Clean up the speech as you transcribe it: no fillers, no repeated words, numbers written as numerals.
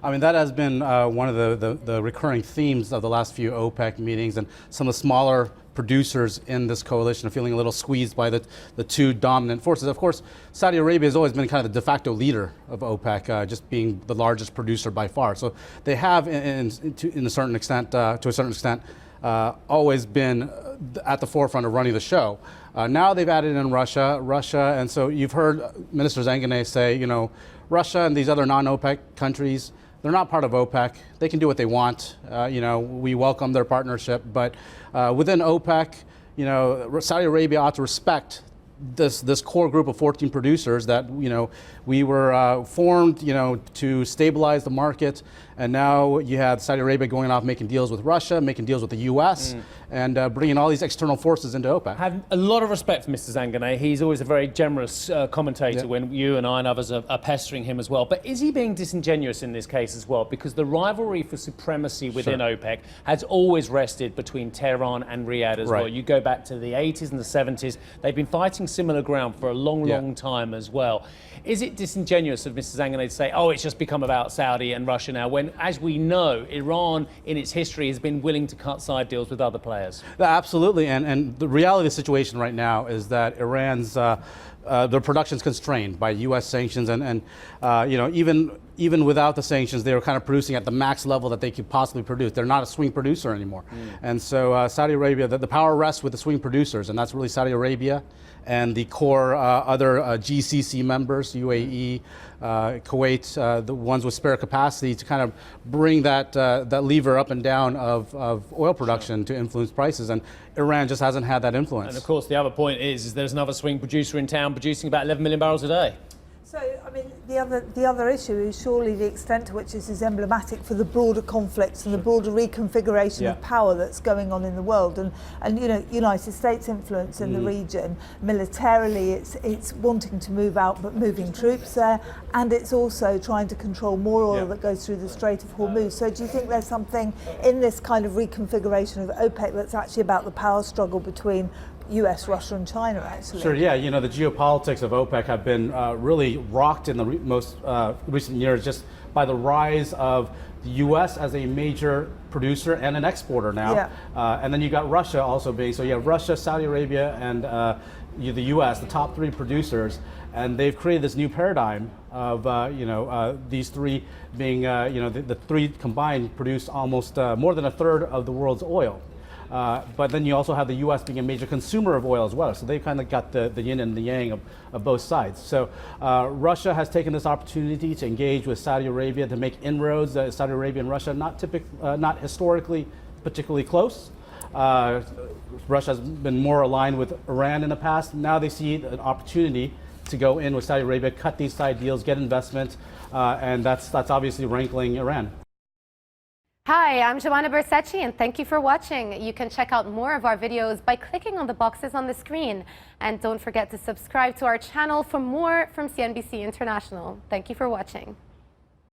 I mean, that has been one of the recurring themes of the last few OPEC meetings, and some of the smaller producers in this coalition are feeling a little squeezed by the two dominant forces. Of course, Saudi Arabia has always been kind of the de facto leader of OPEC, just being the largest producer by far. So they have, to a certain extent, always been at the forefront of running the show. Now they've added in Russia, and so you've heard Minister Zanganeh say, you know, Russia and these other non-OPEC countries, they're not part of OPEC. They can do what they want. You know, we welcome their partnership, but within OPEC, you know, Saudi Arabia ought to respect this core group of 14 producers that, you know, we were formed, you know, to stabilize the market, and now you have Saudi Arabia going off making deals with Russia, making deals with the U.S., and bringing all these external forces into OPEC. I have a lot of respect for Mr. Zanganeh. He's always a very generous commentator when you and I and others are pestering him as well. But is he being disingenuous in this case as well? Because the rivalry for supremacy within OPEC has always rested between Tehran and Riyadh as well. You go back to the 80s and the 70s. They've been fighting similar ground for a long time as well. Is it disingenuous of Mr. Zanganeh to say, oh, it's just become about Saudi and Russia now, when, as we know, Iran in its history has been willing to cut side deals with other players? Absolutely, and the reality of the situation right now is that Iran's their production's constrained by U.S. sanctions, and you know, even without the sanctions, they were kind of producing at the max level that they could possibly produce. They're not a swing producer anymore, and so Saudi Arabia, the power rests with the swing producers, and that's really Saudi Arabia and the core other GCC members, UAE, Kuwait, the ones with spare capacity to kind of bring that lever up and down of oil production to influence prices, and Iran just hasn't had that influence. And of course, the other point is there's another swing producer in town producing about 11 million barrels a day. So, I mean, the other issue is surely the extent to which this is emblematic for the broader conflicts and the broader reconfiguration of power that's going on in the world, and you know, United States influence in the region. Militarily, it's wanting to move out but moving troops there, and it's also trying to control more oil that goes through the Strait of Hormuz. So do you think there's something in this kind of reconfiguration of OPEC that's actually about the power struggle between US, Russia and China, actually? Sure, yeah. You know, the geopolitics of OPEC have been really rocked in the most recent years just by the rise of the US as a major producer and an exporter now. And then you got Russia also being, so you have Russia, Saudi Arabia, and the US, the top three producers, and they've created this new paradigm of, you know, these three being, you know, the three combined produce almost more than a third of the world's oil. But then you also have the U.S. being a major consumer of oil as well. So they've kind of got the yin and the yang of both sides. So Russia has taken this opportunity to engage with Saudi Arabia to make inroads. Saudi Arabia and Russia not historically particularly close. Russia has been more aligned with Iran in the past. Now they see an opportunity to go in with Saudi Arabia, cut these side deals, get investment, and that's obviously rankling Iran. Hi, I'm Joanna Bersecci, and thank you for watching. You can check out more of our videos by clicking on the boxes on the screen. And don't forget to subscribe to our channel for more from CNBC International. Thank you for watching.